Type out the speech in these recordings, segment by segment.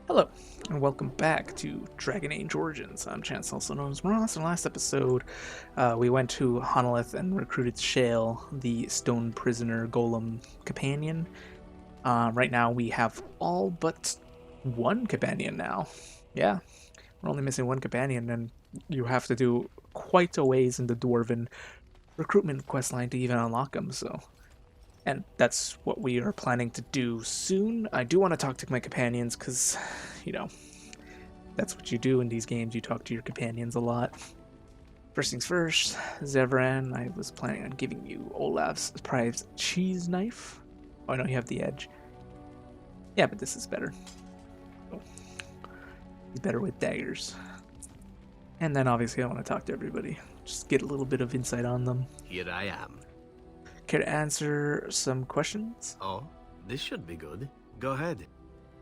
Hello, and welcome back to Dragon Age Origins. I'm Chance, also known as Ross. In the last episode, we went to Honolith and recruited Shale, the stone prisoner golem companion. Right now, we have all but one companion now. Yeah, we're only missing one companion, and you have to do quite a ways in the Dwarven recruitment quest line to even unlock them, so. And that's what we are planning to do soon. I do want to talk to my companions because, you know, that's what you do in these games. You talk to your companions a lot. First things first, Zevran, I was planning on giving you Olaf's prized cheese knife. Oh, no, you have the edge. Yeah, but this is better. Oh, he's better with daggers. And then obviously I want to talk to everybody. Just get a little bit of insight on them. Here I am. Care to answer some questions? Oh, this should be good. Go ahead.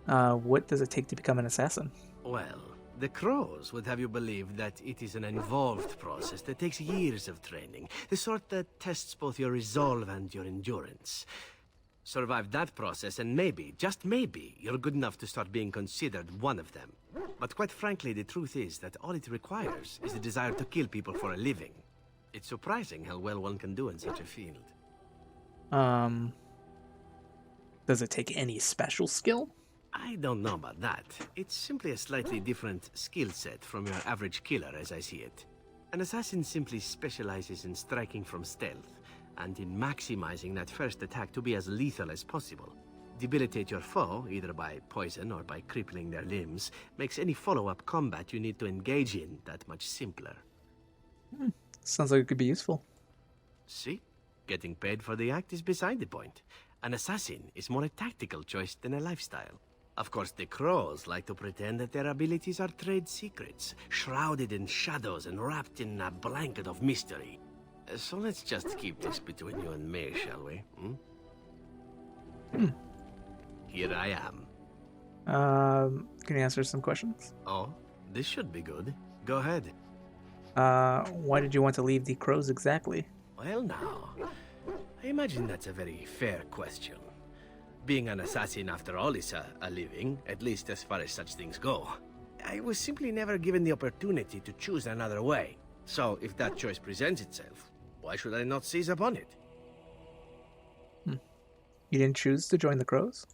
What does it take to become an assassin? Well, the crows would have you believe that it is an involved process that takes years of training, the sort that tests both your resolve and your endurance. Survive that process and maybe, just maybe, you're good enough to start being considered one of them. But quite frankly, the truth is that all it requires is the desire to kill people for a living. It's surprising how well one can do in such a field. Does it take any special skill? I don't know about that. It's simply a slightly different skill set from your average killer as I see it. An assassin simply specializes in striking from stealth, and in maximizing that first attack to be as lethal as possible. Debilitate your foe, either by poison or by crippling their limbs, makes any follow-up combat you need to engage in that much simpler. Sounds like it could be useful. See? Getting paid for the act is beside the point. An assassin is more a tactical choice than a lifestyle. Of course, the crows like to pretend that their abilities are trade secrets, shrouded in shadows and wrapped in a blanket of mystery. So let's just keep this between you and me, shall we? Here I am. Can you answer some questions? Oh, this should be good. Go ahead. Why did you want to leave the crows exactly? Well now, I imagine that's a very fair question. Being an assassin, after all, is a living, at least as far as such things go. I was simply never given the opportunity to choose another way. So, if that choice presents itself, why should I not seize upon it? You didn't choose to join the crows?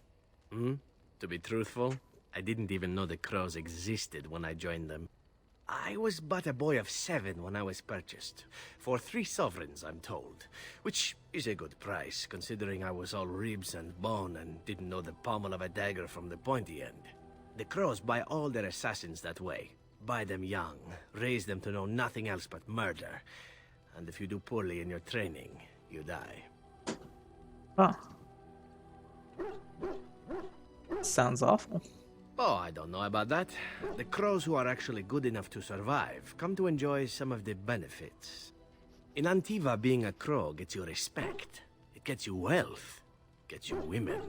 To be truthful, I didn't even know the crows existed when I joined them. I was but a boy of 7 when I was purchased. For 3 sovereigns, I'm told. Which is a good price, considering I was all ribs and bone and didn't know the pommel of a dagger from the pointy end. The crows buy all their assassins that way. Buy them young, raise them to know nothing else but murder. And if you do poorly in your training, you die. Huh. Sounds awful. Oh, I don't know about that. The crows who are actually good enough to survive come to enjoy some of the benefits. In Antiva, being a crow gets you respect. It gets you wealth. Gets you women.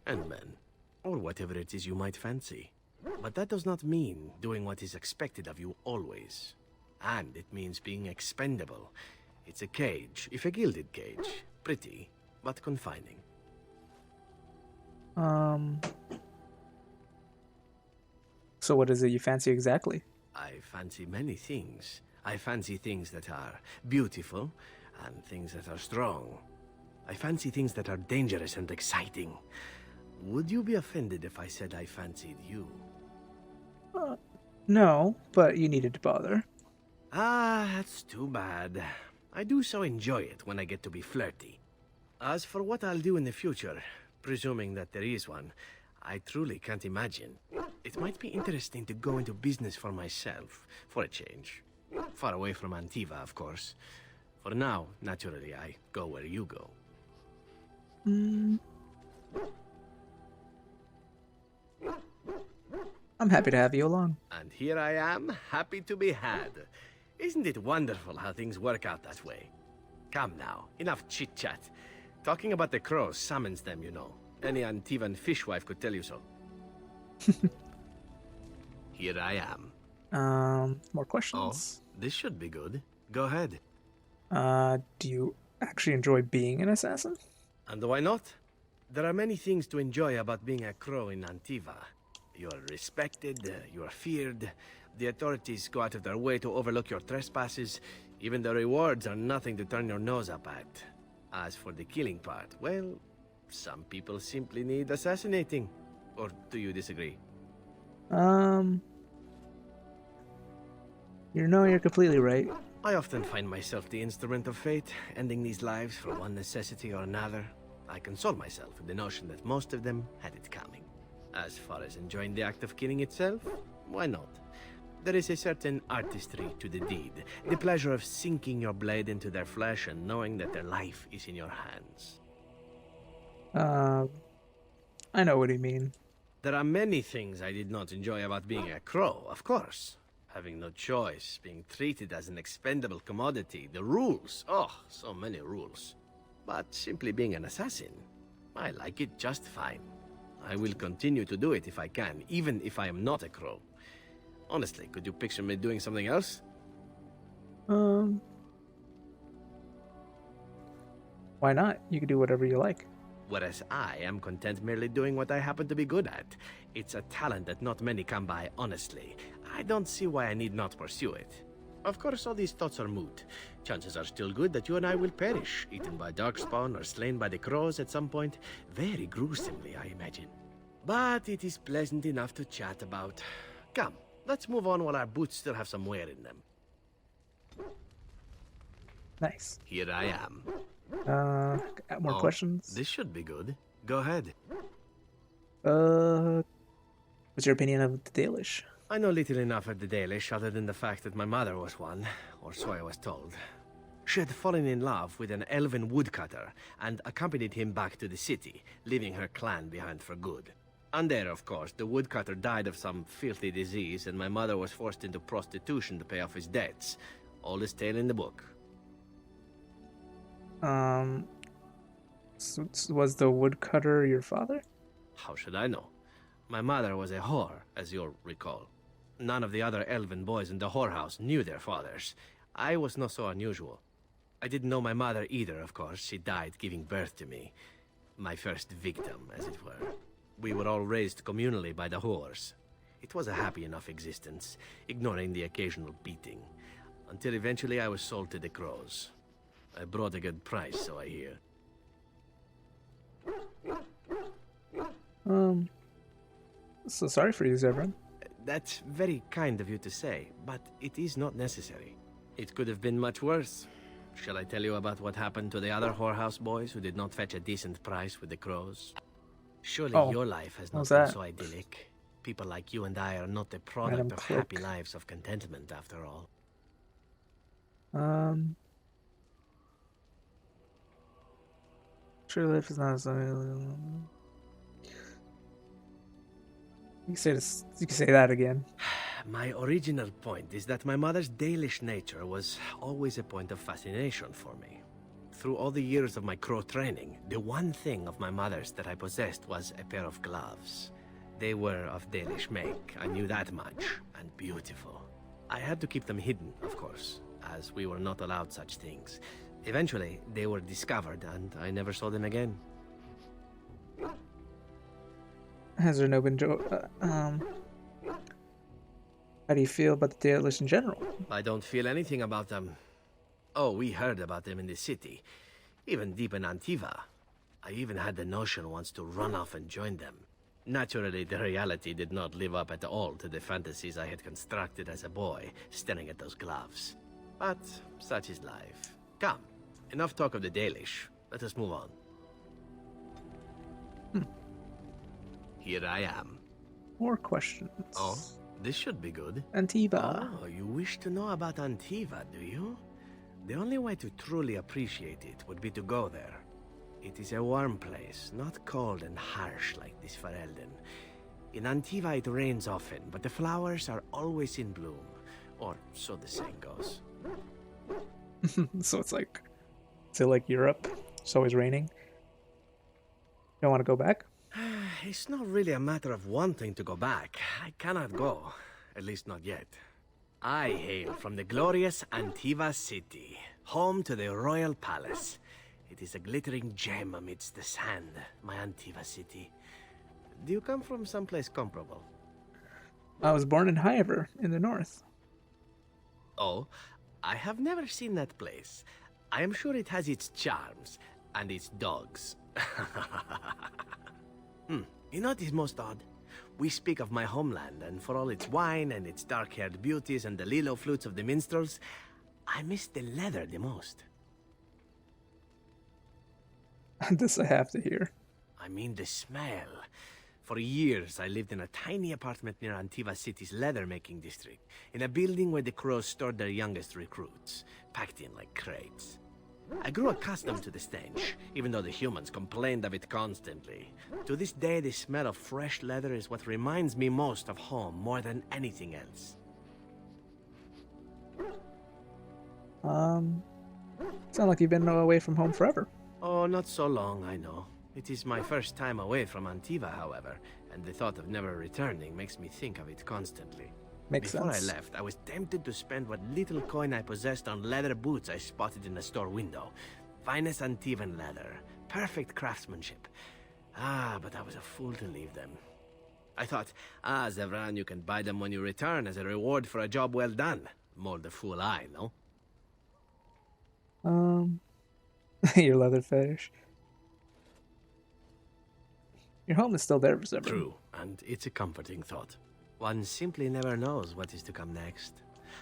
And men. Or whatever it is you might fancy. But that does not mean doing what is expected of you always. And it means being expendable. It's a cage, if a gilded cage. Pretty, but confining. So what is it you fancy exactly? I fancy many things. I fancy things that are beautiful, and things that are strong. I fancy things that are dangerous and exciting. Would you be offended if I said I fancied you? No, but you needed to bother. Ah, that's too bad. I do so enjoy it when I get to be flirty. As for what I'll do in the future, presuming that there is one, I truly can't imagine. It might be interesting to go into business for myself, for a change. Far away from Antiva, of course. For now, naturally, I go where you go. I'm happy to have you along. And here I am, happy to be had. Isn't it wonderful how things work out that way? Come now, enough chit-chat. Talking about the crows summons them, you know. Any Antivan fishwife could tell you so. Here I am. More questions? Oh, this should be good. Go ahead. Do you actually enjoy being an assassin? And why not? There are many things to enjoy about being a crow in Antiva. You are respected, you are feared. The authorities go out of their way to overlook your trespasses. Even the rewards are nothing to turn your nose up at. As for the killing part, well, some people simply need assassinating. Or do you disagree? Um, you're completely right. I often find myself the instrument of fate, ending these lives for one necessity or another. I console myself with the notion that most of them had it coming. As far as enjoying the act of killing itself, why not? There is a certain artistry to the deed, the pleasure of sinking your blade into their flesh and knowing that their life is in your hands. Uh, I know what you mean. There are many things I did not enjoy about being a crow, of course. Having no choice, being treated as an expendable commodity, the rules, oh, so many rules. But simply being an assassin, I like it just fine. I will continue to do it if I can, even if I am not a crow. Honestly, could you picture me doing something else? Why not? You can do whatever you like. Whereas I am content merely doing what I happen to be good at. It's a talent that not many come by, honestly. I don't see why I need not pursue it. Of course, all these thoughts are moot. Chances are still good that you and I will perish, eaten by darkspawn or slain by the crows at some point. Very gruesomely, I imagine. But it is pleasant enough to chat about. Come, let's move on while our boots still have some wear in them. Nice. Here I am. Got more questions? This should be good. Go ahead. What's your opinion of the Dalish? I know little enough of the Dalish other than the fact that my mother was one, or so I was told. She had fallen in love with an elven woodcutter and accompanied him back to the city, leaving her clan behind for good. And there, of course, the woodcutter died of some filthy disease and my mother was forced into prostitution to pay off his debts. Oldest tale in the book. Was the woodcutter your father? How should I know? My mother was a whore, as you'll recall. None of the other elven boys in the whorehouse knew their fathers. I was not so unusual. I didn't know my mother either, of course. She died giving birth to me. My first victim, as it were. We were all raised communally by the whores. It was a happy enough existence, ignoring the occasional beating. Until eventually I was sold to the crows. I brought a good price, so I hear. So sorry for you, Zevran. That's very kind of you to say, but it is not necessary. It could have been much worse. Shall I tell you about what happened to the other whorehouse boys who did not fetch a decent price with the crows? Surely your life has not been so idyllic. People like you and I are not the product of happy lives of contentment, after all. Sure, life is not something. You can say that again. My original point is that my mother's Dalish nature was always a point of fascination for me. Through all the years of my crow training, the one thing of my mother's that I possessed was a pair of gloves. They were of Dalish make, I knew that much, and beautiful. I had to keep them hidden, of course, as we were not allowed such things. Eventually, they were discovered, and I never saw them again. Has there no been how do you feel about the Dalish in general? I don't feel anything about them. Oh, we heard about them in the city, even deep in Antiva. I even had the notion once to run off and join them. Naturally, the reality did not live up at all to the fantasies I had constructed as a boy, staring at those gloves. But such is life. Come, enough talk of the Dalish. Let us move on. Here I am. More questions. Oh, this should be good. Antiva. Oh, you wish to know about Antiva, do you? The only way to truly appreciate it would be to go there. It is a warm place, not cold and harsh like this Ferelden. In Antiva it rains often, but the flowers are always in bloom. Or so the saying goes. So it's like Europe? It's always raining? You don't want to go back? It's not really a matter of wanting to go back. I cannot go. At least not yet. I hail from the glorious Antiva city, home to the royal palace. It is a glittering gem amidst the sand, my Antiva city. Do you come from someplace comparable? I was born in Hiever, in the north. Oh, I have never seen that place. I am sure it has its charms and its dogs. You know what is most odd? We speak of my homeland, and for all its wine and its dark-haired beauties and the lilo flutes of the minstrels, I miss the leather the most. This I have to hear. I mean the smell. For years, I lived in a tiny apartment near Antiva City's leather-making district, in a building where the crows stored their youngest recruits, packed in like crates. I grew accustomed to the stench, even though the humans complained of it constantly. To this day, the smell of fresh leather is what reminds me most of home more than anything else. Sound like you've been away from home forever. Oh, not so long, I know. It is my first time away from Antiva, however, and the thought of never returning makes me think of it constantly. Makes Before sense. I left, I was tempted to spend what little coin I possessed on leather boots I spotted in a store window. Finest Antivan leather, perfect craftsmanship. But I was a fool to leave them. I thought, Zevran, you can buy them when you return as a reward for a job well done. More the fool I, no? Your leather fetish. Your home is still there, Zebra. True, and it's a comforting thought. One simply never knows what is to come next.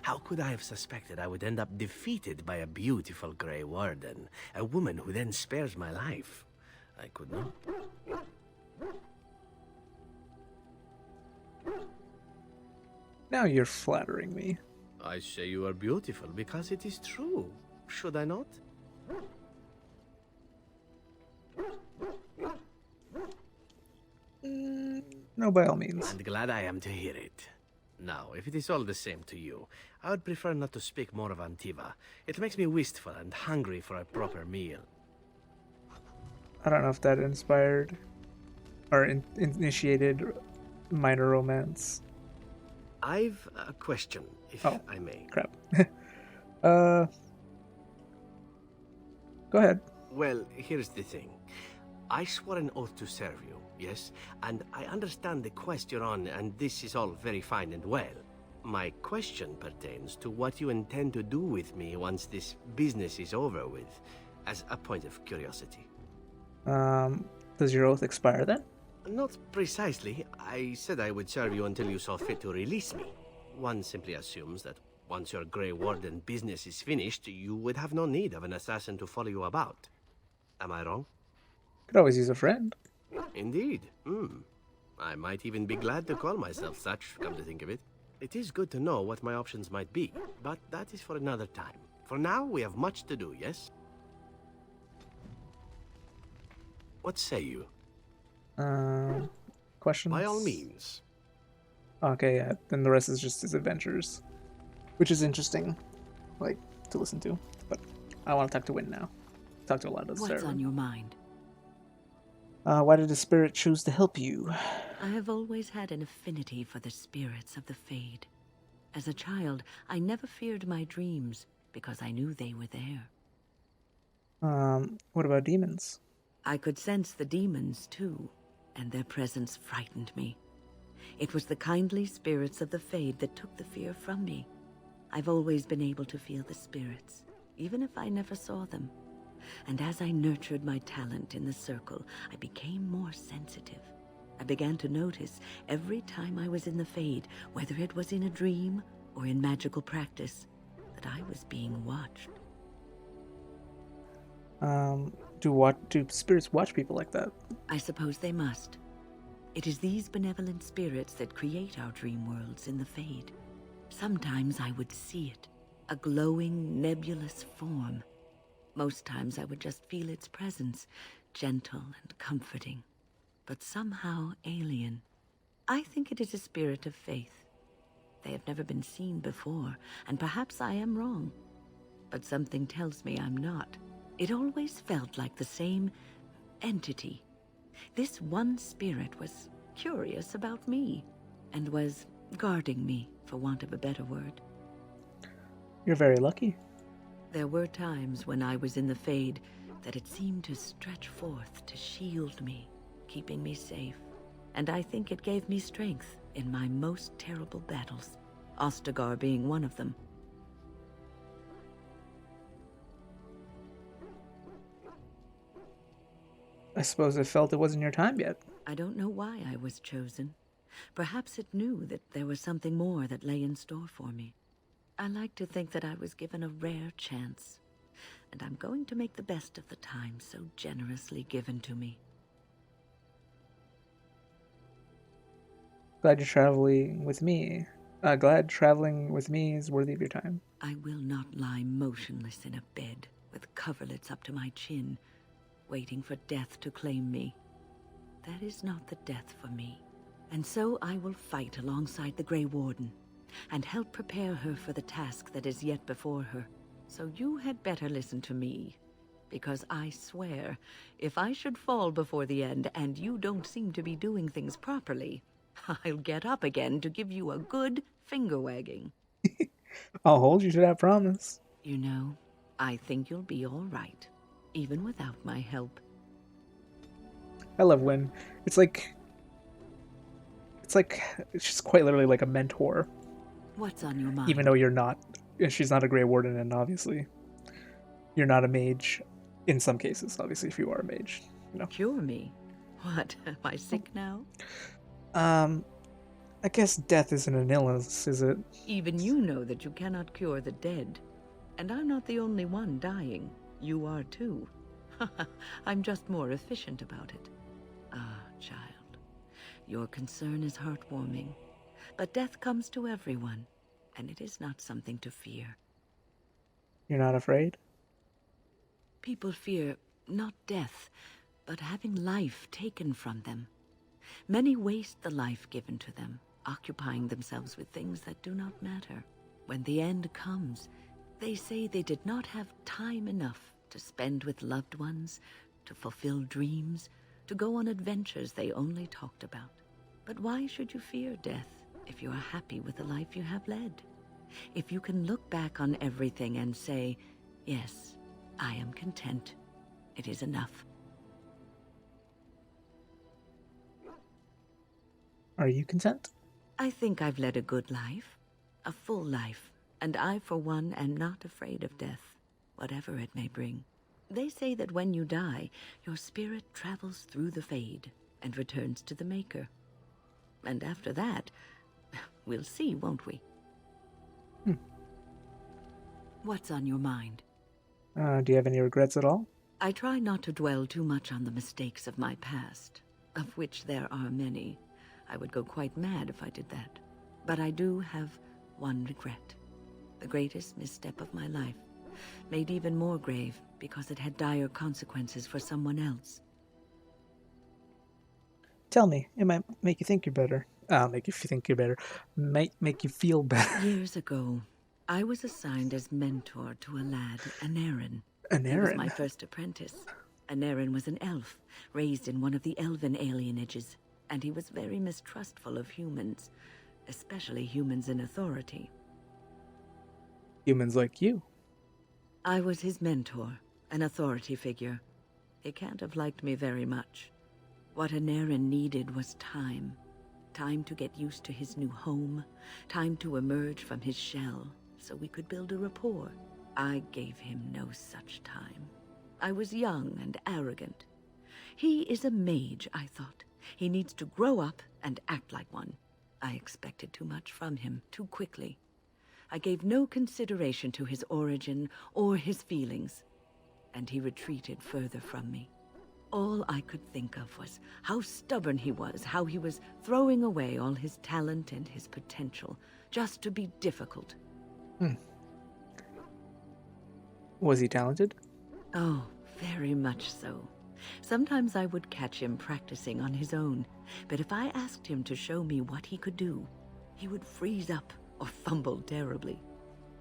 How could I have suspected I would end up defeated by a beautiful Grey Warden, a woman who then spares my life? I could not. Now you're flattering me. I say you are beautiful because it is true. Should I not? No, by all means. And glad I am to hear it. Now, if it is all the same to you, I would prefer not to speak more of Antiva. It makes me wistful and hungry for a proper meal. I don't know if that inspired or initiated minor romance. I've a question, if Oh. I may. Crap. Go ahead. Well, here's the thing. I swore an oath to serve you, yes? And I understand the quest you're on, and this is all very fine and well. My question pertains to what you intend to do with me once this business is over with, as a point of curiosity. Does your oath expire then? Not precisely. I said I would serve you until you saw fit to release me. One simply assumes that once your Grey Warden business is finished, you would have no need of an assassin to follow you about. Am I wrong? Could always use a friend. Indeed. I might even be glad to call myself such, come to think of it. It is good to know what my options might be, but that is for another time. For now, we have much to do, yes? What say you? Questions? By all means. Okay, yeah. Then the rest is just his adventures, which is interesting, like to listen to. But I want to talk to Win now. Talk to a lot of the What's on your mind? Why did the spirit choose to help you? I have always had an affinity for the spirits of the Fade. As a child, I never feared my dreams because I knew they were there. What about demons? I could sense the demons, too, and their presence frightened me. It was the kindly spirits of the Fade that took the fear from me. I've always been able to feel the spirits, even if I never saw them. And as I nurtured my talent in the circle, I became more sensitive. I began to notice every time I was in the Fade, whether it was in a dream or in magical practice, that I was being watched. Do spirits watch people like that? I suppose they must. It is these benevolent spirits that create our dream worlds in the Fade. Sometimes I would see it, a glowing, nebulous form. Most times I would just feel its presence, gentle and comforting, but somehow alien. I think it is a spirit of faith. They have never been seen before, and perhaps I am wrong. But something tells me I'm not. It always felt like the same entity. This one spirit was curious about me, and was guarding me, for want of a better word. You're very lucky. There were times when I was in the Fade that it seemed to stretch forth to shield me, keeping me safe. And I think it gave me strength in my most terrible battles, Ostagar being one of them. I suppose it felt it wasn't your time yet. I don't know why I was chosen. Perhaps it knew that there was something more that lay in store for me. I like to think that I was given a rare chance, and I'm going to make the best of the time so generously given to me. Glad you're traveling with me. Glad traveling with me is worthy of your time. I will not lie motionless in a bed with coverlets up to my chin, waiting for death to claim me. That is not the death for me. And so I will fight alongside the Grey Warden and help prepare her for the task that is yet before her. So you had better listen to me, because I swear, if I should fall before the end and you don't seem to be doing things properly, I'll get up again to give you a good finger wagging. I'll hold you to that promise. You know, I think you'll be all right, even without my help. I love when it's like she's quite literally like a mentor, What's on your mind? even though you're not. She's not a Grey Warden, and obviously, you're not a mage. In some cases, obviously, if you are a mage, you know. Cure me? What, am I sick now? I guess death isn't an illness, is it? Even you know that you cannot cure the dead. And I'm not the only one dying. You are too. I'm just more efficient about it. Ah, child. Your concern is heartwarming. But death comes to everyone, and it is not something to fear. You're not afraid? People fear not death, but having life taken from them. Many waste the life given to them, occupying themselves with things that do not matter. When the end comes, they say they did not have time enough to spend with loved ones, to fulfill dreams, to go on adventures they only talked about. But why should you fear death if you are happy with the life you have led? If you can look back on everything and say, yes, I am content. It is enough. Are you content? I think I've led a good life, a full life, and I, for one, am not afraid of death, whatever it may bring. They say that when you die, your spirit travels through the Fade and returns to the Maker. And after that, we'll see, won't we? What's on your mind? Do you have any regrets at all? I try not to dwell too much on the mistakes of my past, of which there are many. I would go quite mad if I did that. But I do have one regret. The greatest misstep of my life, made even more grave because it had dire consequences for someone else. Tell me. It might make you think you're better. Make you think you're better. Might make you feel better. Years ago, I was assigned as mentor to a lad, Anarin. An He was errand. my first apprentice. Anarin was an elf, raised in one of the elven alienages, and he was very mistrustful of humans, especially humans in authority. Humans like you. I was his mentor, an authority figure. He can't have liked me very much. What Anarin needed was time. Time to get used to his new home, time to emerge from his shell, so we could build a rapport. I gave him no such time. I was young and arrogant. He is a mage, I thought. He needs to grow up and act like one. I expected too much from him too quickly. I gave no consideration to his origin or his feelings, and he retreated further from me. All I could think of was how stubborn he was, how he was throwing away all his talent and his potential just to be difficult. Was he talented? Oh, very much so. Sometimes I would catch him practicing on his own, but if I asked him to show me what he could do, he would freeze up or fumble terribly.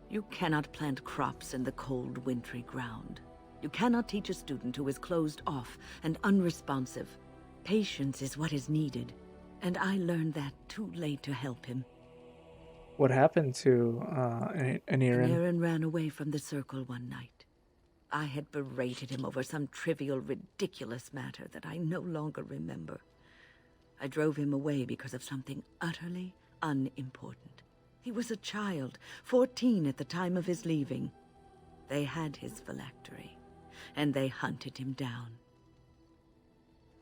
You cannot plant crops in the cold, wintry ground. You cannot teach a student who is closed off and unresponsive. Patience is what is needed, and I learned that too late to help him. What happened to Anirin? Aaron ran away from the circle one night. I had berated him over some trivial, ridiculous matter that I no longer remember. I drove him away because of something utterly unimportant. He was a child, 14 at the time of his leaving. They had his phylactery, and they hunted him down.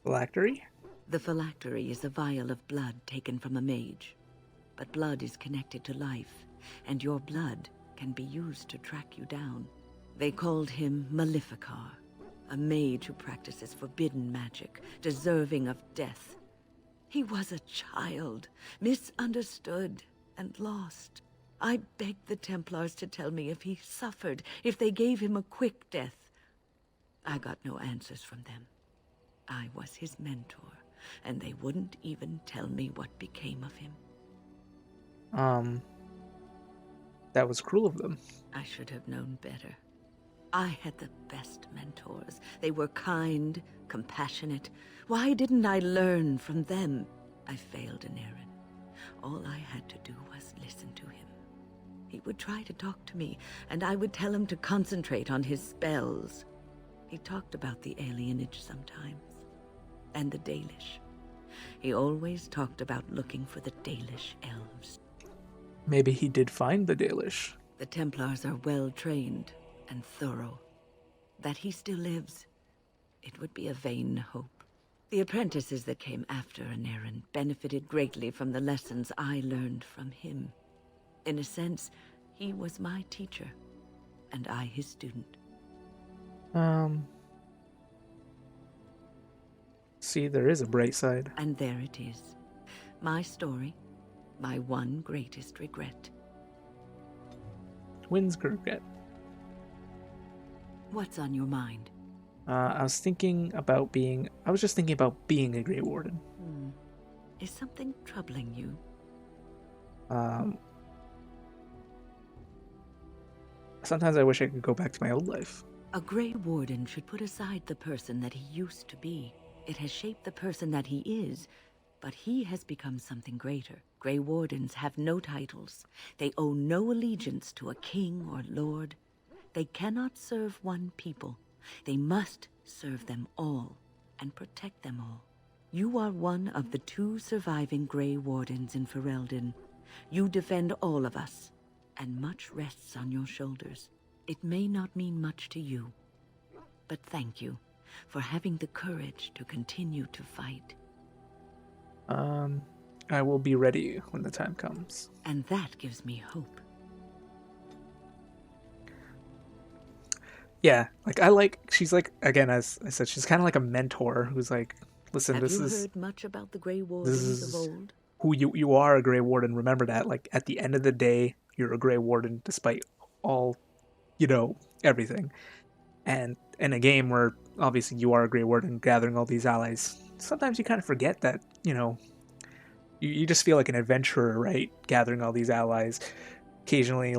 Phylactery? The phylactery is a vial of blood taken from a mage. But blood is connected to life, and your blood can be used to track you down. They called him Maleficar, a mage who practices forbidden magic, deserving of death. He was a child, misunderstood and lost. I begged the Templars to tell me if he suffered, if they gave him a quick death. I got no answers from them. I was his mentor, and they wouldn't even tell me what became of him. That was cruel of them. I should have known better. I had the best mentors. They were kind, compassionate. Why didn't I learn from them? I failed in Aaron. All I had to do was listen to him. He would try to talk to me, and I would tell him to concentrate on his spells. He talked about the alienage sometimes, and the Dalish. He always talked about looking for the Dalish elves. Maybe he did find the Dalish. The Templars are well trained and thorough. That he still lives, it would be a vain hope. The apprentices that came after Anarin benefited greatly from the lessons I learned from him. In a sense, he was my teacher, and I his student. See, there is a bright side. And there it is. My story, my one greatest regret. Wins regret. What's on your mind? I was just thinking about being a Grey Warden. Is something troubling you? Sometimes I wish I could go back to my old life. A Grey Warden should put aside the person that he used to be. It has shaped the person that he is, but he has become something greater. Grey Wardens have no titles. They owe no allegiance to a king or lord. They cannot serve one people. They must serve them all and protect them all. You are one of the 2 surviving Grey Wardens in Ferelden. You defend all of us, and much rests on your shoulders. It may not mean much to you, but thank you for having the courage to continue to fight. I will be ready when the time comes. And that gives me hope. Yeah, she's like, again, as I said, she's kind of like a mentor who's like, listen, Have you heard much about the Grey Wardens of old? Who you are, a Grey Warden. Remember that. Like, at the end of the day, you're a Grey Warden despite all, everything. And in a game where obviously you are a Grey Warden gathering all these allies, sometimes you kind of forget that, you just feel like an adventurer, right? Gathering all these allies. Occasionally,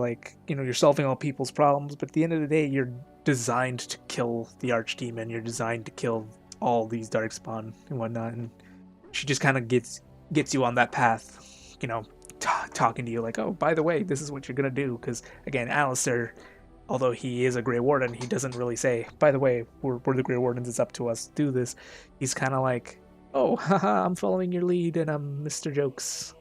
you're solving all people's problems, but at the end of the day, you're designed to kill the Archdemon. You're designed to kill all these Darkspawn and whatnot. And she just kind of gets you on that path, talking to you like, oh, by the way, this is what you're going to do. Because, again, Alistair, although he is a Grey Warden, he doesn't really say, by the way, we're the Grey Wardens, it's up to us to do this. He's kind of like, oh, haha, I'm following your lead and I'm Mr. Jokes.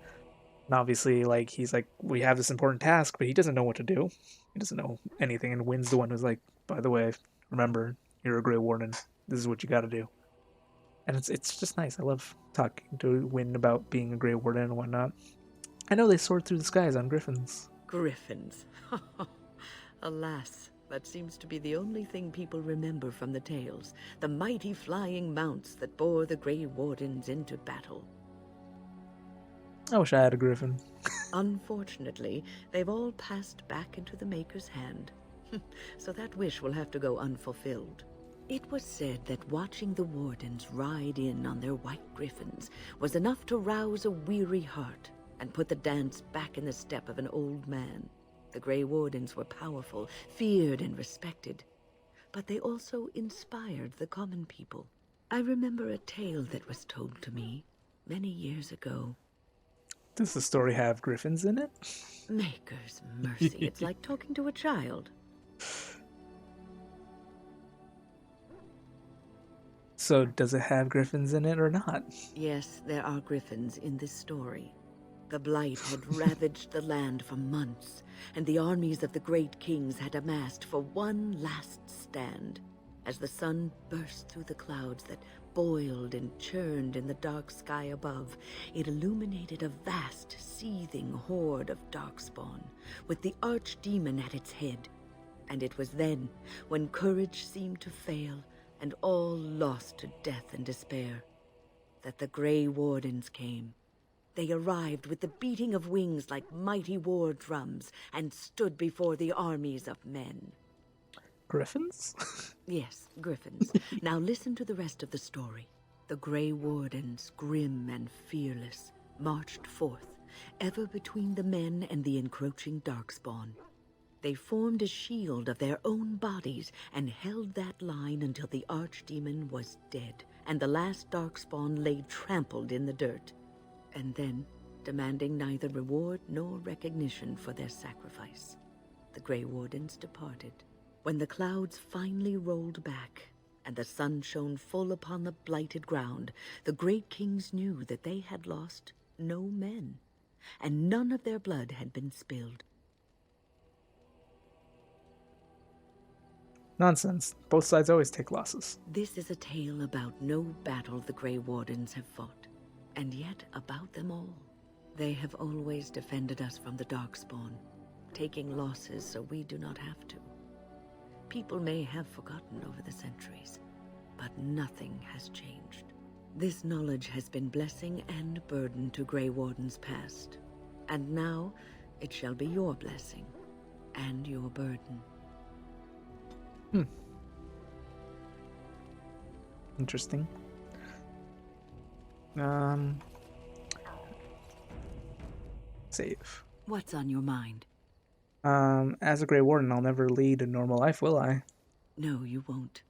And obviously, he's like, we have this important task, but he doesn't know what to do. He doesn't know anything, and Wynn's the one who's like, by the way, remember, you're a Grey Warden. This is what you got to do. And it's just nice. I love talking to Wynn about being a Grey Warden and whatnot. I know they soared through the skies on griffins. Griffins. Alas, that seems to be the only thing people remember from the tales. The mighty flying mounts that bore the Grey Wardens into battle. I wish I had a griffin. Unfortunately, they've all passed back into the Maker's hand. So that wish will have to go unfulfilled. It was said that watching the Wardens ride in on their white griffins was enough to rouse a weary heart and put the dance back in the step of an old man. The Grey Wardens were powerful, feared and respected, but they also inspired the common people. I remember a tale that was told to me many years ago. Does the story have griffins in it? Maker's mercy, it's like talking to a child. So does it have griffins in it or not? Yes, there are griffins in this story. The blight had ravaged the land for months, and the armies of the great kings had amassed for one last stand. As the sun burst through the clouds that boiled and churned in the dark sky above, it illuminated a vast, seething horde of darkspawn, with the archdemon at its head. And it was then, when courage seemed to fail, and all lost to death and despair, that the Grey Wardens came. They arrived with the beating of wings like mighty war drums and stood before the armies of men. Griffins? Yes, griffins. Now listen to the rest of the story. The Grey Wardens, grim and fearless, marched forth, ever between the men and the encroaching darkspawn. They formed a shield of their own bodies and held that line until the archdemon was dead and the last darkspawn lay trampled in the dirt. And then, demanding neither reward nor recognition for their sacrifice, the Grey Wardens departed. When the clouds finally rolled back and the sun shone full upon the blighted ground, the great kings knew that they had lost no men, and none of their blood had been spilled. Nonsense. Both sides always take losses. This is a tale about no battle the Grey Wardens have fought, and yet about them all. They have always defended us from the Darkspawn, taking losses so we do not have to. People may have forgotten over the centuries, but nothing has changed. This knowledge has been blessing and burden to Grey Wardens past, and now it shall be your blessing and your burden. Interesting. Save. What's on your mind? As a Grey Warden, I'll never lead a normal life, will I? No, you won't.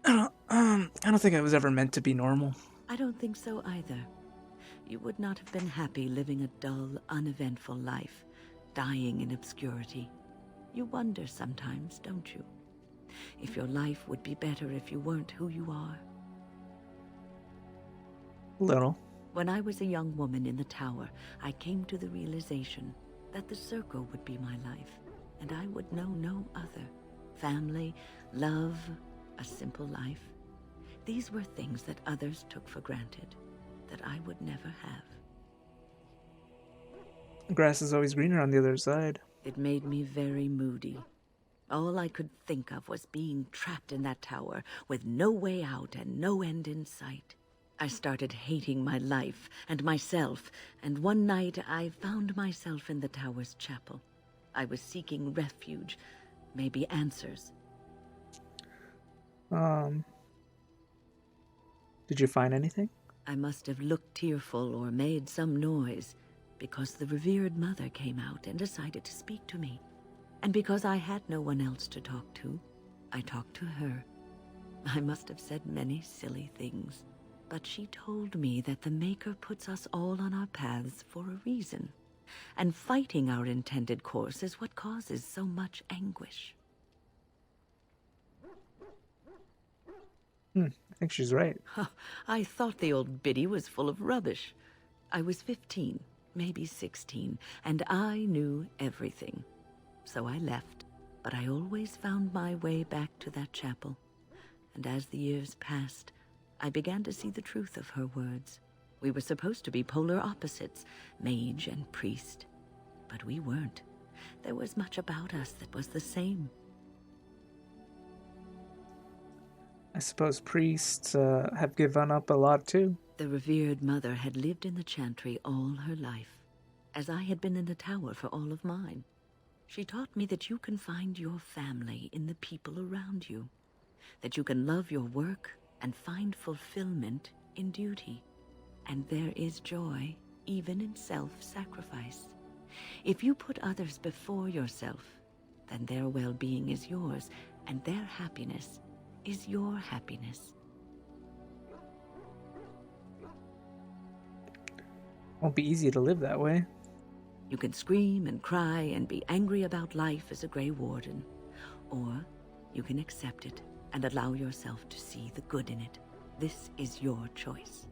I don't think I was ever meant to be normal. I don't think so either. You would not have been happy living a dull, uneventful life, dying in obscurity. You wonder sometimes, don't you? If your life would be better if you weren't who you are. Little. When I was a young woman in the tower, I came to the realization that the circle would be my life, and I would know no other. Family, love, a simple life. These were things that others took for granted, that I would never have. Grass is always greener on the other side. It made me very moody. All I could think of was being trapped in that tower with no way out and no end in sight. I started hating my life and myself, and one night I found myself in the tower's chapel. I was seeking refuge, maybe answers. Did you find anything? I must have looked tearful or made some noise, because the revered mother came out and decided to speak to me. And because I had no one else to talk to, I talked to her. I must have said many silly things, but she told me that the Maker puts us all on our paths for a reason, and fighting our intended course is what causes so much anguish. I think she's right. I thought the old biddy was full of rubbish. I was 15, maybe 16, and I knew everything. So I left, but I always found my way back to that chapel. And as the years passed, I began to see the truth of her words. We were supposed to be polar opposites, mage and priest. But we weren't. There was much about us that was the same. I suppose priests have given up a lot too. The revered mother had lived in the chantry all her life, as I had been in the tower for all of mine. She taught me that you can find your family in the people around you, that you can love your work and find fulfillment in duty. And there is joy even in self-sacrifice. If you put others before yourself, then their well-being is yours, and their happiness is your happiness. Won't be easy to live that way. You can scream and cry and be angry about life as a Grey Warden, or You can accept it and allow yourself to see the good in it. This is your choice.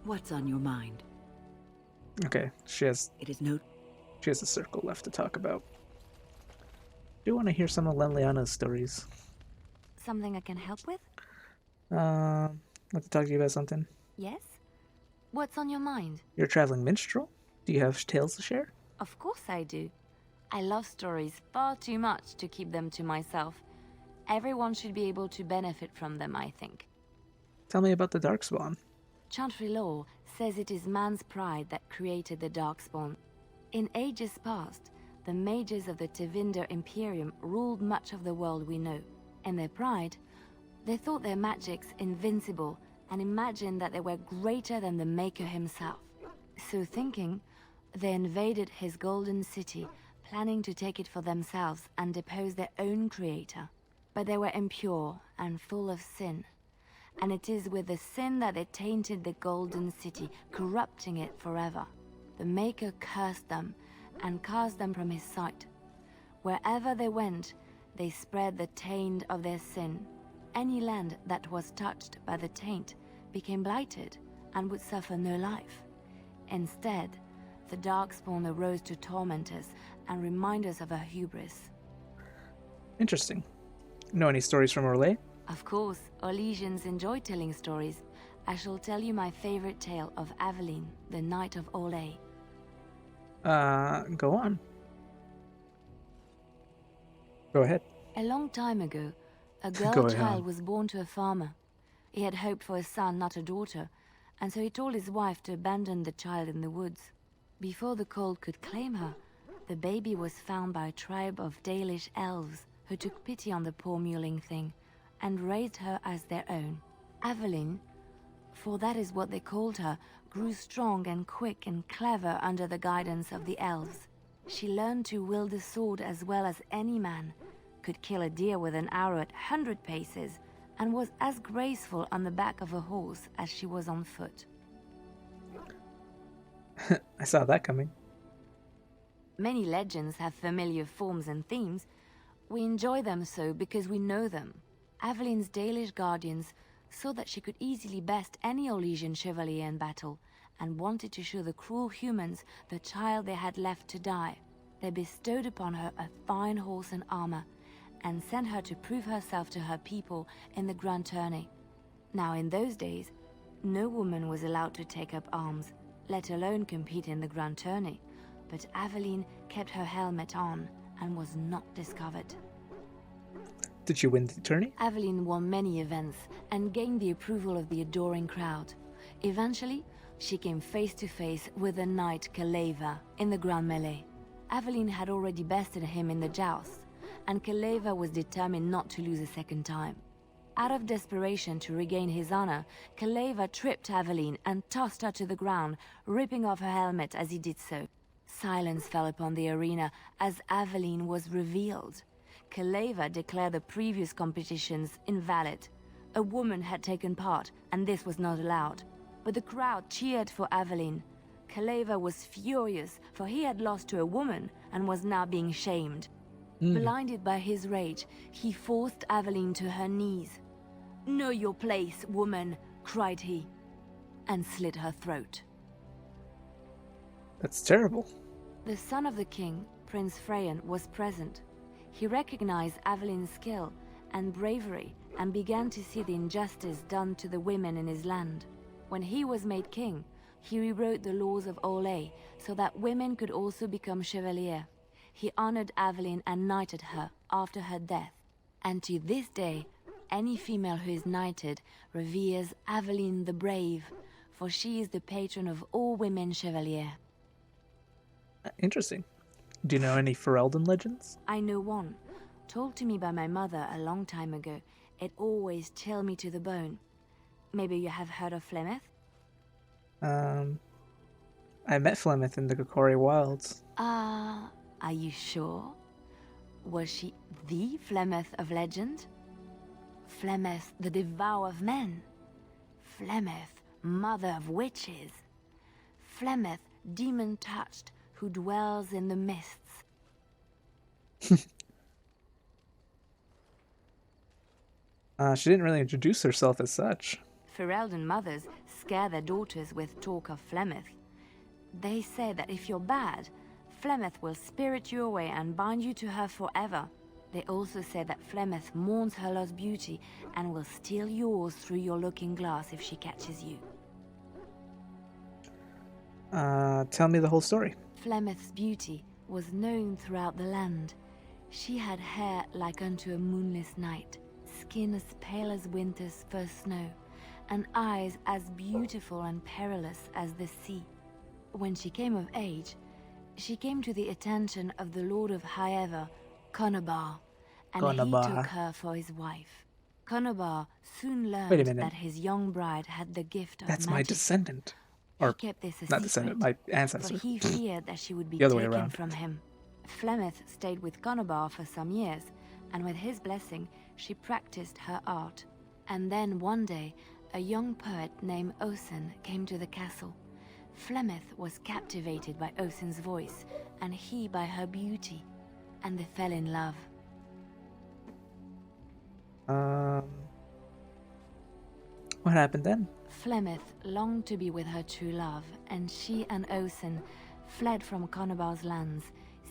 What's on your mind? Okay, she has It is no... a circle left to talk about. Do you want to hear some of Leliana's stories? Something I can help with? I'd like to talk to you about something. Yes? What's on your mind? You're a traveling minstrel? Do you have tales to share? Of course I do. I love stories far too much to keep them to myself. Everyone should be able to benefit from them, I think. Tell me about the Darkspawn. Chantry lore says it is man's pride that created the Darkspawn. In ages past, the mages of the Tevinder Imperium ruled much of the world we know. In their pride, they thought their magics invincible and imagined that they were greater than the Maker himself. So thinking, they invaded his golden city, planning to take it for themselves and depose their own creator. But they were impure and full of sin. And it is with the sin that they tainted the golden city, corrupting it forever. The Maker cursed them and cast them from his sight. Wherever they went, they spread the taint of their sin. Any land that was touched by the taint became blighted and would suffer no life. Instead, the Darkspawn arose to torment us and remind us of our hubris. Interesting. Know any stories from Orlais? Of course, Orlesians enjoy telling stories. I shall tell you my favorite tale of Aveline, the Knight of Orlais. Go on. Go ahead. A long time ago, a Go girl ahead. child was born to a farmer. He had hoped for a son, not a daughter, and so he told his wife to abandon the child in the woods. Before the cold could claim her, the baby was found by a tribe of Dalish elves who took pity on the poor mewling thing and raised her as their own. Aveline, for that is what they called her, grew strong and quick and clever under the guidance of the elves. She learned to wield the sword as well as any man, could kill a deer with an arrow at 100 paces, and was as graceful on the back of a horse as she was on foot. I saw that coming. Many legends have familiar forms and themes. We enjoy them so because we know them. Aveline's Dalish guardians saw that she could easily best any Orlesian chevalier in battle, and wanted to show the cruel humans the child they had left to die. They bestowed upon her a fine horse and armor, and sent her to prove herself to her people in the grand tourney. Now in those days, no woman was allowed to take up arms, let alone compete in the grand tourney, but Aveline kept her helmet on and was not discovered. Did she win the tourney? Aveline won many events and gained the approval of the adoring crowd. Eventually, she came face to face with the knight Kaleva in the grand melee. Aveline had already bested him in the joust, and Kaleva was determined not to lose a second time. Out of desperation to regain his honor, Kaleva tripped Aveline and tossed her to the ground, ripping off her helmet as he did so. Silence fell upon the arena as Aveline was revealed. Kaleva declared the previous competitions invalid. A woman had taken part, and this was not allowed. But the crowd cheered for Aveline. Kaleva was furious, for he had lost to a woman and was now being shamed. Blinded by his rage, he forced Aveline to her knees. "Know your place, woman," cried he, and slit her throat. That's terrible. The son of the king, Prince Freyan, was present. He recognized Aveline's skill and bravery and began to see the injustice done to the women in his land. When he was made king, he rewrote the laws of Orlais so that women could also become chevalier. He honored Aveline and knighted her after her death. And to this day, any female who is knighted reveres Aveline the Brave, for she is the patron of all women chevalier. Interesting. Do you know any Ferelden legends? I know one, told to me by my mother a long time ago. It always chilled me to the bone. Maybe you have heard of Flemeth? I met Flemeth in the Kokori Wilds. Are you sure? Was she the Flemeth of legend? Flemeth, the devourer of men? Flemeth, mother of witches? Flemeth, demon-touched, who dwells in the mists? She didn't really introduce herself as such. Ferelden mothers scare their daughters with talk of Flemeth. They say that if you're bad, Flemeth will spirit you away and bind you to her forever. They also say that Flemeth mourns her lost beauty and will steal yours through your looking glass if she catches you. Tell me the whole story. Flemeth's beauty was known throughout the land. She had hair like unto a moonless night, skin as pale as winter's first snow, and eyes as beautiful and perilous as the sea. When she came of age, she came to the attention of the Lord of Highever, Conobar, and he Conobar. took her for his wife. Conobar soon Wait a learned minute. that his young bride had the gift of That's my magic. descendant. He Or, kept this a not secret, descendant, my for ancestor. he feared that she would be The other way taken around. from him. Flemeth stayed with Conobar for some years, and with his blessing, she practiced her art. And then one day, a young poet named Osen came to the castle. Flemeth was captivated by Osen's voice, and he by her beauty, and they fell in love. What happened then? Flemeth longed to be with her true love, and she and Osen fled from Conobar's lands,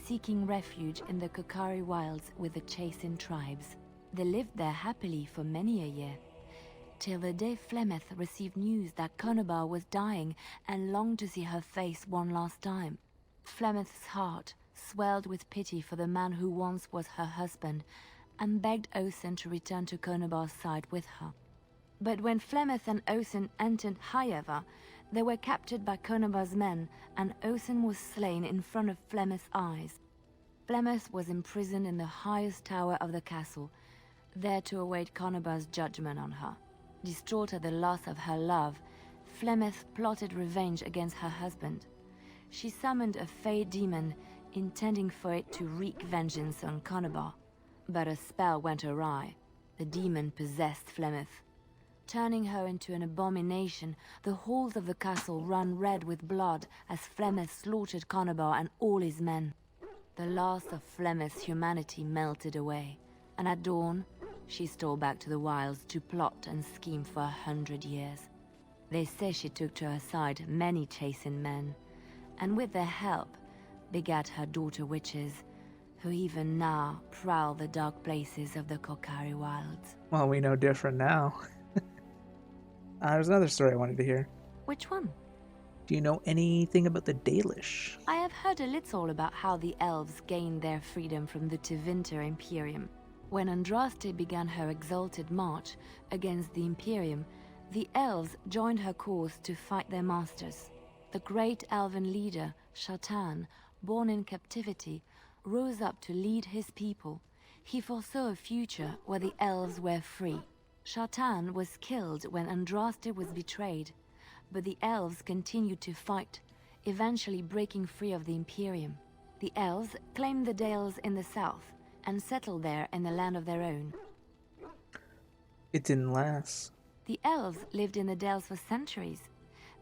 seeking refuge in the Kokari wilds with the Chasing tribes. They lived there happily for many a year, till the day Flemeth received news that Conobar was dying and longed to see her face one last time. Flemeth's heart swelled with pity for the man who once was her husband, and begged Osen to return to Conobar's side with her. But when Flemeth and Osen entered Highever, they were captured by Conobar's men, and Osen was slain in front of Flemeth's eyes. Flemeth was imprisoned in the highest tower of the castle, there to await Conobar's judgment on her. Distraught at the loss of her love, Flemeth plotted revenge against her husband. She summoned a fey demon, intending for it to wreak vengeance on Conobar. But a spell went awry. The demon possessed Flemeth. Turning her into an abomination, the halls of the castle ran red with blood as Flemeth slaughtered Conobar and all his men. The last of Flemeth's humanity melted away, and at dawn, she stole back to the wilds to plot and scheme for 100 years. They say she took to her side many Chasing men, and with their help, begat her daughter witches, who even now prowl the dark places of the Kokari wilds. Well, we know different now. There's another story I wanted to hear. Which one? Do you know anything about the Dalish? I have heard a little about how the elves gained their freedom from the Tevinter Imperium. When Andraste began her exalted march against the Imperium, the elves joined her cause to fight their masters. The great elven leader, Shatan, born in captivity, rose up to lead his people. He foresaw a future where the elves were free. Shatan was killed when Andraste was betrayed, but the elves continued to fight, eventually breaking free of the Imperium. The elves claimed the Dales in the south and settled there in the land of their own. It didn't last. The elves lived in the Dales for centuries.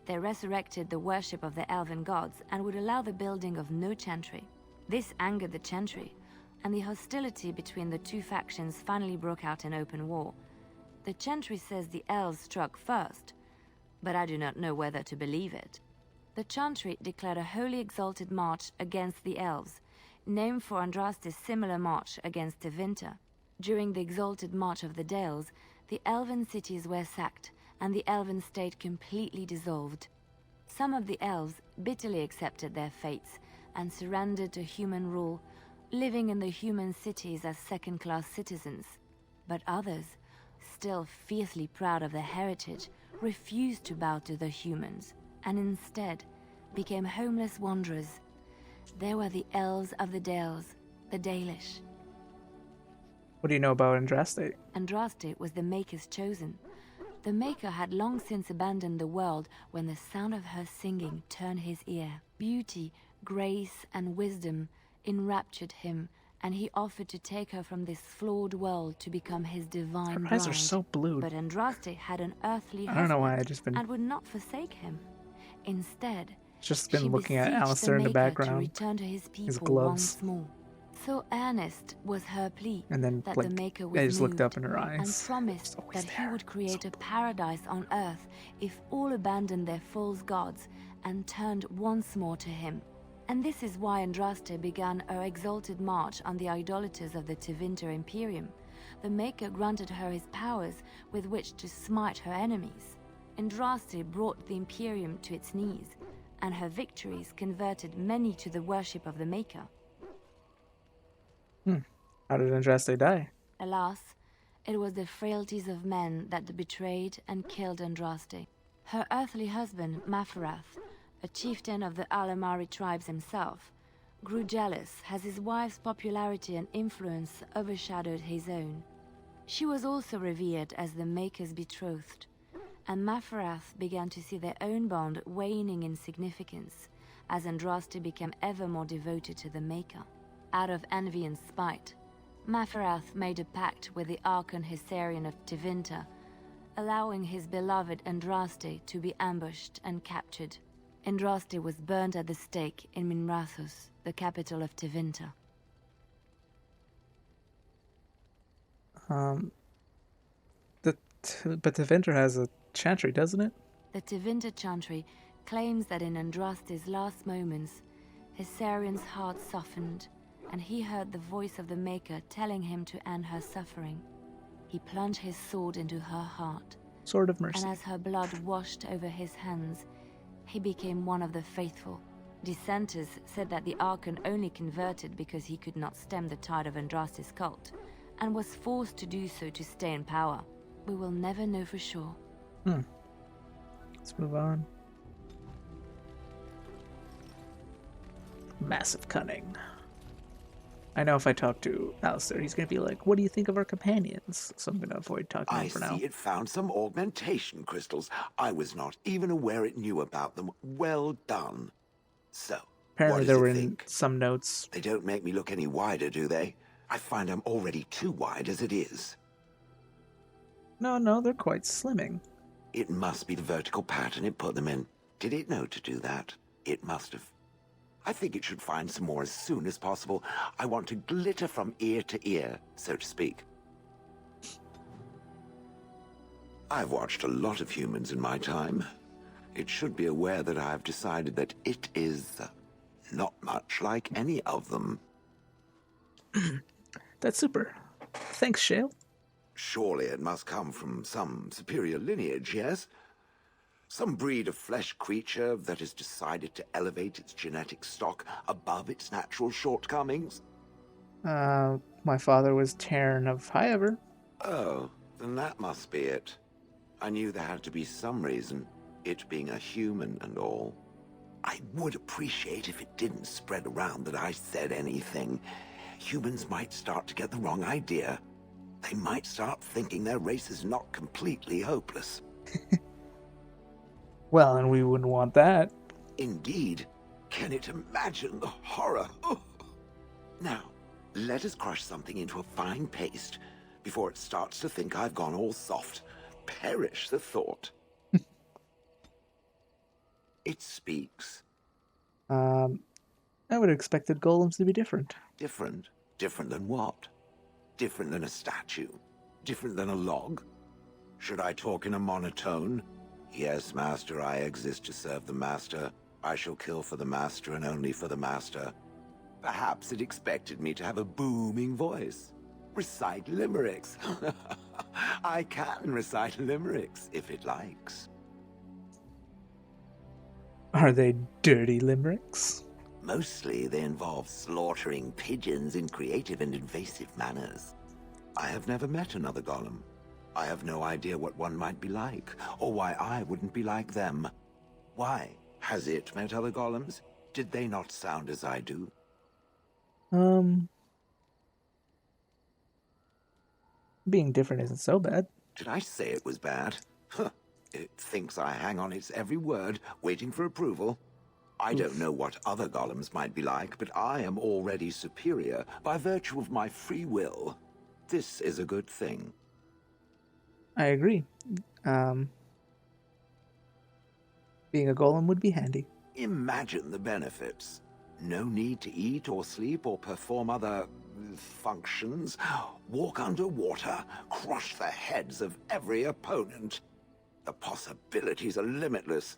They resurrected the worship of the elven gods and would allow the building of no chantry. This angered the chantry, and the hostility between the two factions finally broke out in open war. The chantry says the elves struck first, but I do not know whether to believe it. The chantry declared a wholly exalted march against the elves, named for Andraste's similar march against Tevinter. During the exalted march of the Dales, the elven cities were sacked, and the elven state completely dissolved. Some of the elves bitterly accepted their fates and surrendered to human rule, living in the human cities as second-class citizens. But others, still fiercely proud of their heritage, refused to bow to the humans, and instead became homeless wanderers. They were the elves of the Dales, the Dalish. What do you know about Andraste? Andraste was the Maker's chosen. The Maker had long since abandoned the world when the sound of her singing turned his ear. Beauty, grace, and wisdom enraptured him, and he offered to take her from this flawed world to become his divine Her eyes bride. are so blue. But Andraste had an earthly I don't know why husband I just been and would not forsake him. Instead, just she been looking at beseeched Alistair in the Maker to background. return to his people gloves. once more. So earnest was her plea And then, that like, the Maker I was just looked up moved in her eyes. and It's promised always that he there. would create So a paradise on earth if all abandoned their false gods and turned once more to him. And this is why Andraste began her exalted march on the idolaters of the Tevinter Imperium. The Maker granted her his powers with which to smite her enemies. Andraste brought the Imperium to its knees, and her victories converted many to the worship of the Maker. How did Andraste die? Alas, it was the frailties of men that betrayed and killed Andraste. Her earthly husband, Maferath, a chieftain of the Alamari tribes himself, grew jealous as his wife's popularity and influence overshadowed his own. She was also revered as the Maker's betrothed, and Maferath began to see their own bond waning in significance as Andraste became ever more devoted to the Maker. Out of envy and spite, Maferath made a pact with the Archon Hysarian of Tevinter, allowing his beloved Andraste to be ambushed and captured. Andraste was burned at the stake in Minrathous, the capital of Tevinter. But Tevinter has a chantry, doesn't it? The Tevinter chantry claims that in Andraste's last moments, Hysarian's heart softened, and he heard the voice of the Maker telling him to end her suffering. He plunged his sword into her heart, Sword of Mercy. and as her blood washed over his hands, he became one of the faithful. Dissenters said that the Archon only converted because he could not stem the tide of Andraste's cult, and was forced to do so to stay in power. We will never know for sure. Let's move on. Massive cunning. I know if I talk to Alistair, he's going to be like, what do you think of our companions? So I'm going to avoid talking to I him for see now. it found some augmentation crystals. I was not even aware it knew about them. Well done. So, Apparently what there does were it in think? some notes. They don't make me look any wider, do they? I find I'm already too wide as it is. No, they're quite slimming. It must be the vertical pattern it put them in. Did it know to do that? It must have. I think it should find some more as soon as possible. I want to glitter from ear to ear, so to speak. I've watched a lot of humans in my time. It should be aware that I've decided that it is not much like any of them. That's super. Thanks, Shale. Surely it must come from some superior lineage, yes? Some breed of flesh creature that has decided to elevate its genetic stock above its natural shortcomings? My father was Terran of Highever. Oh, then that must be it. I knew there had to be some reason, it being a human and all. I would appreciate if it didn't spread around that I said anything. Humans might start to get the wrong idea. They might start thinking their race is not completely hopeless. Well, and we wouldn't want that. Indeed. Can it imagine the horror? Oh. Now, let us crush something into a fine paste before it starts to think I've gone all soft. Perish the thought. It speaks. I would have expected golems to be different. Different? Different than what? Different than a statue? Different than a log? Should I talk in a monotone? Yes, Master, I exist to serve the Master. I shall kill for the Master and only for the Master. Perhaps it expected me to have a booming voice. Recite limericks. I can recite limericks, if it likes. Are they dirty limericks? Mostly they involve slaughtering pigeons in creative and invasive manners. I have never met another golem. I have no idea what one might be like, or why I wouldn't be like them. Why? Has it met other golems? Did they not sound as I do? Being different isn't so bad. Did I say it was bad? Huh. It thinks I hang on its every word, waiting for approval. I don't know what other golems might be like, but I am already superior by virtue of my free will. This is a good thing. I agree. Being a golem would be handy. Imagine the benefits. No need to eat or sleep or perform other functions. Walk underwater, crush the heads of every opponent. The possibilities are limitless.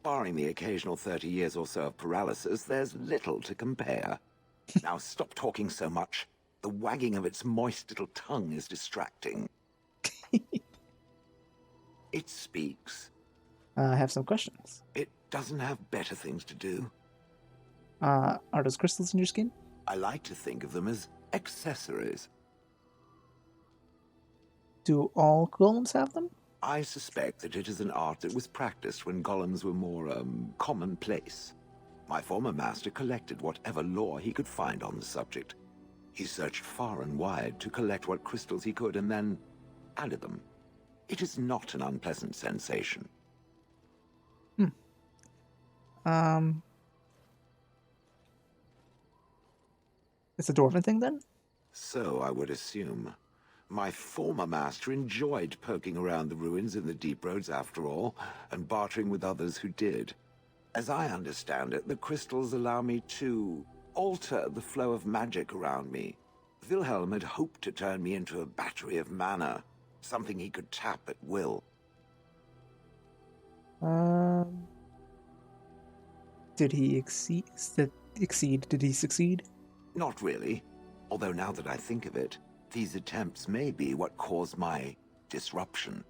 Barring the occasional 30 years or so of paralysis, there's little to compare. Now stop talking so much. The wagging of its moist little tongue is distracting. It speaks. I have some questions. It doesn't have better things to do. Are those crystals in your skin? I like to think of them as accessories. Do all golems have them? I suspect that it is an art that was practiced when golems were more, commonplace. My former master collected whatever lore he could find on the subject. He searched far and wide to collect what crystals he could and then added them. It is not an unpleasant sensation. It's a dwarven thing then? So I would assume. My former master enjoyed poking around the ruins in the deep roads after all, and bartering with others who did. As I understand it, the crystals allow me to alter the flow of magic around me. Wilhelm had hoped to turn me into a battery of mana, something he could tap at will. Did he exceed? Did he succeed? Not really. Although now that I think of it, these attempts may be what caused my disruption.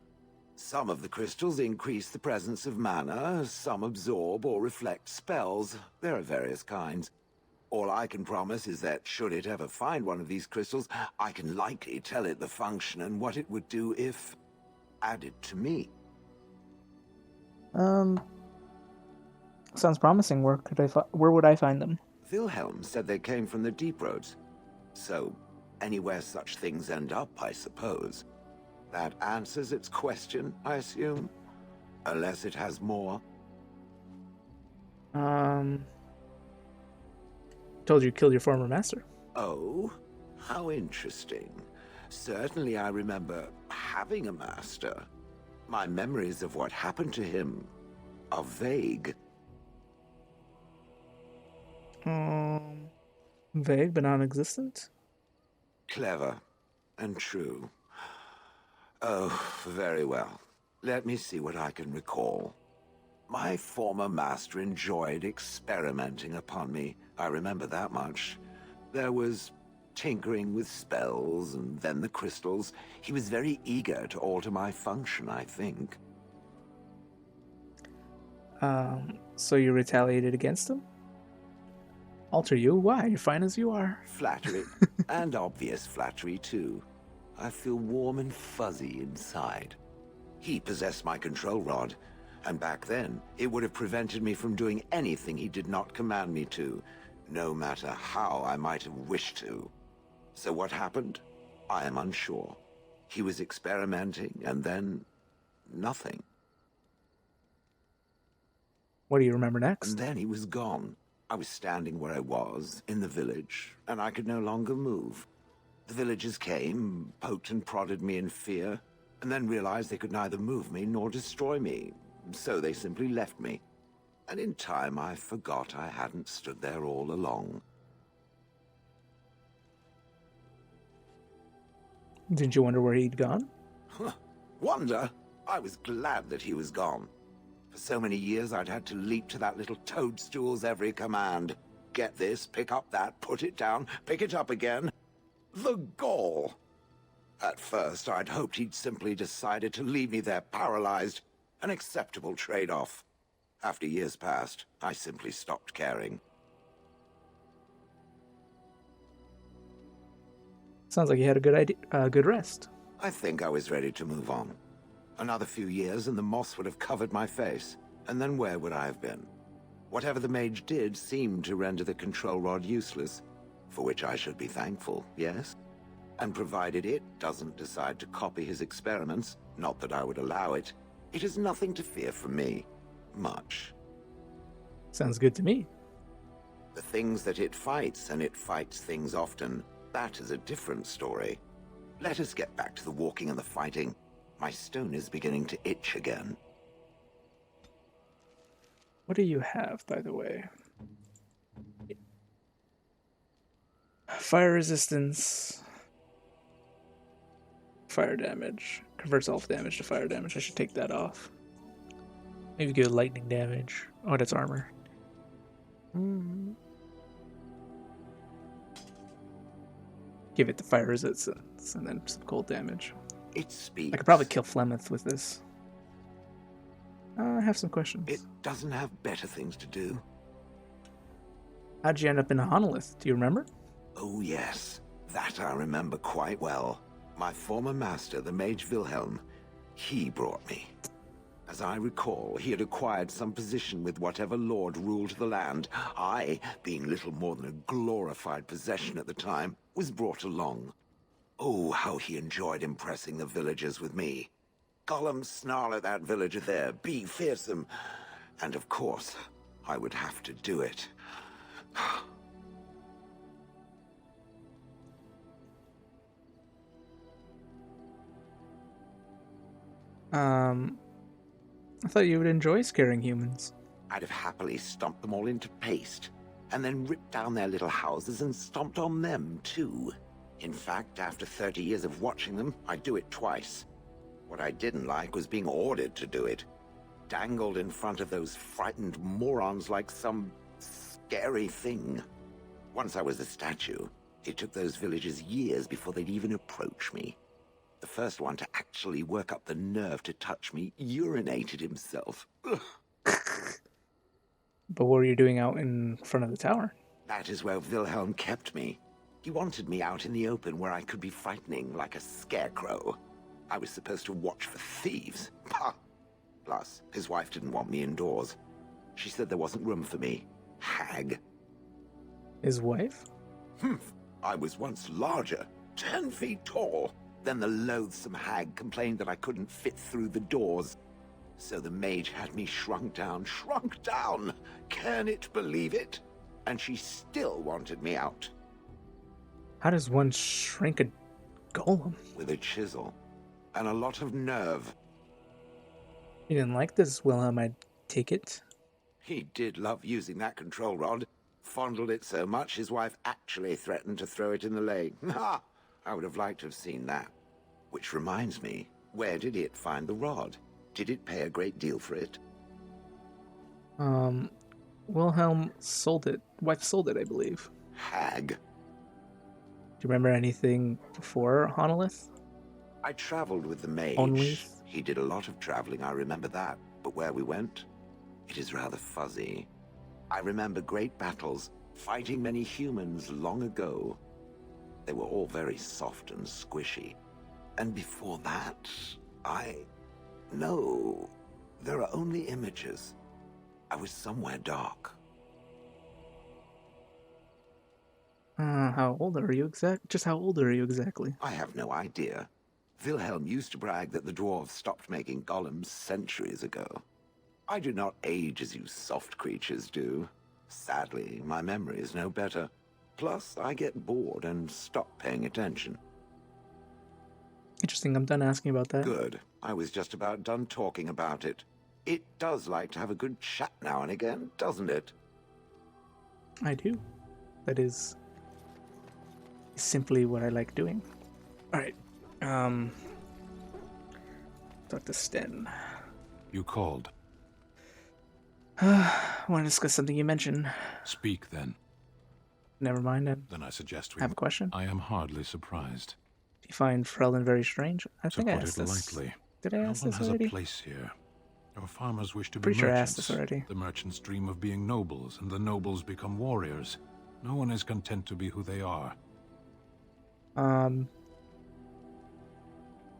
Some of the crystals increase the presence of mana, some absorb or reflect spells. There are various kinds. All I can promise is that should it ever find one of these crystals, I can likely tell it the function and what it would do if added to me. Sounds promising. Where would I find them? Wilhelm said they came from the deep roads. So, anywhere such things end up, I suppose. That answers its question, I assume? Unless it has more. Told you killed your former master. Oh, how interesting. Certainly I remember having a master. My memories of what happened to him are vague. Vague but non-existent? Clever and true. Oh, very well. Let me see what I can recall. My former master enjoyed experimenting upon me. I remember that much. There was tinkering with spells and then the crystals. He was very eager to alter my function, I think. So you retaliated against him? Alter you? Why? You're fine as you are. Flattery. And obvious flattery, too. I feel warm and fuzzy inside. He possessed my control rod, and back then, it would have prevented me from doing anything he did not command me to, no matter how I might have wished to. So what happened? I am unsure. He was experimenting, and then nothing. What do you remember next? And then he was gone. I was standing where I was, in the village, and I could no longer move. The villagers came, poked and prodded me in fear, and then realized they could neither move me nor destroy me, so they simply left me. And in time, I forgot I hadn't stood there all along. Didn't you wonder where he'd gone? Wonder? I was glad that he was gone. For so many years, I'd had to leap to that little toadstool's every command. Get this, pick up that, put it down, pick it up again. The gall! At first, I'd hoped he'd simply decided to leave me there paralyzed. An acceptable trade-off. After years passed, I simply stopped caring. Sounds like you had a good rest. I think I was ready to move on. Another few years and the moss would have covered my face. And then where would I have been? Whatever the mage did seemed to render the control rod useless, for which I should be thankful, yes? And provided it doesn't decide to copy his experiments, not that I would allow it, it is nothing to fear from me. Much. Sounds good to me. The things that it fights, and it fights things often, that is a different story. Let us get back to the walking and the fighting. My stone is beginning to itch again. What do you have, by the way? Fire resistance. Fire damage. Converts all damage to fire damage. I should take that off. Maybe give it lightning damage. Oh, that's armor. Give it the fire resistance and then some cold damage. It speaks. I could probably kill Flemeth with this. I have some questions. It doesn't have better things to do. How'd you end up in Honolith? Do you remember? Oh yes, that I remember quite well. My former master, the Mage Wilhelm, he brought me. As I recall, he had acquired some position with whatever lord ruled the land. I, being little more than a glorified possession at the time, was brought along. Oh, how he enjoyed impressing the villagers with me. Gollum snarl at that villager there, be fearsome. And of course, I would have to do it. I thought you would enjoy scaring humans. I'd have happily stomped them all into paste, and then ripped down their little houses and stomped on them, too. In fact, after 30 years of watching them, I'd do it twice. What I didn't like was being ordered to do it. Dangled in front of those frightened morons like some scary thing. Once I was a statue, it took those villagers years before they'd even approach me. The first one to actually work up the nerve to touch me urinated himself. Ugh. But what were you doing out in front of the tower? That is where Wilhelm kept me. He wanted me out in the open where I could be frightening like a scarecrow. I was supposed to watch for thieves. Pah! Plus, his wife didn't want me indoors. She said there wasn't room for me. Hag. His wife? I was once larger, 10 feet tall. Then the loathsome hag complained that I couldn't fit through the doors. So the mage had me shrunk down. Can it believe it? And she still wanted me out. How does one shrink a golem? With a chisel. And a lot of nerve. You didn't like this, Wilhelm, I take it. He did love using that control rod. Fondled it so much his wife actually threatened to throw it in the lake. Ha! I would have liked to have seen that. Which reminds me, where did it find the rod? Did it pay a great deal for it? Wilhelm sold it. Wife sold it, I believe. Hag. Do you remember anything before Honolith? I traveled with the mage. Only? He did a lot of traveling, I remember that. But where we went, it is rather fuzzy. I remember great battles, fighting many humans long ago. They were all very soft and squishy. And before that, No, there are only images. I was somewhere dark. How old are you Just how old are you exactly? I have no idea. Wilhelm used to brag that the dwarves stopped making golems centuries ago. I do not age as you soft creatures do. Sadly, my memory is no better. Plus, I get bored and stop paying attention. Interesting, I'm done asking about that. Good. I was just about done talking about it. It does like to have a good chat now and again, doesn't it? I do. That is simply what I like doing. Alright. Talk to Sten. You called. I want to discuss something you mentioned. Speak, then. Never mind. Then I suggest we... I have a question. I am hardly surprised. Do you find Ferelden very strange? I To think I put asked it this. lightly, Did I no ask one this has already? a place here. Our farmers wish to be Pretty sure I merchants. asked this already. The merchants dream of being nobles, and the nobles become warriors. No one is content to be who they are.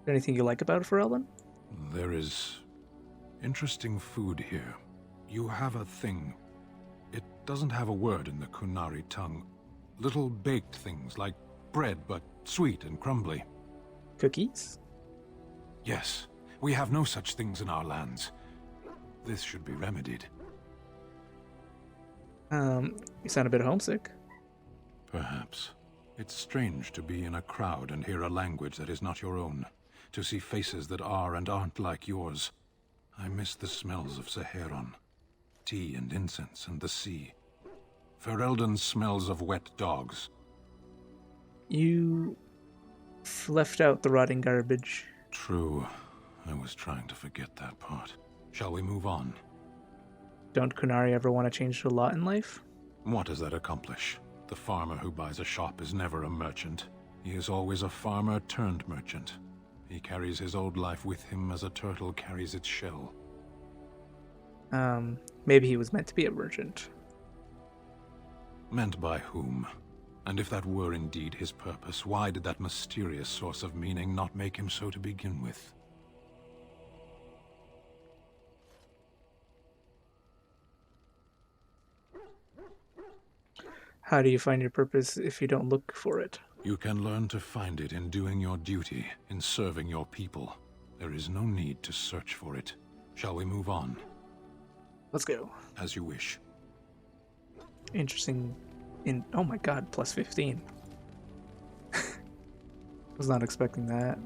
Anything you like about Ferelden? There is interesting food here. You have a thing. It doesn't have a word in the Kunari tongue. Little baked things like bread, but sweet and crumbly. Cookies? Yes, we have no such things in our lands. This should be remedied. You sound a bit homesick. Perhaps. It's strange to be in a crowd and hear a language that is not your own. To see faces that are and aren't like yours. I miss the smells of Saharon. Tea and incense and the sea. Ferelden smells of wet dogs. You left out the rotting garbage. True. I was trying to forget that part. Shall we move on? Don't Kunari ever want to change a lot in life? What does that accomplish? The farmer who buys a shop is never a merchant. He is always a farmer turned merchant. He carries his old life with him as a turtle carries its shell. Maybe he was meant to be a merchant. Meant by whom? And if that were indeed his purpose, why did that mysterious source of meaning not make him so to begin with? How do you find your purpose if you don't look for it? You can learn to find it in doing your duty, in serving your people. There is no need to search for it. Shall we move on? Let's go. As you wish. Interesting. Oh my god, plus 15. Was not expecting that.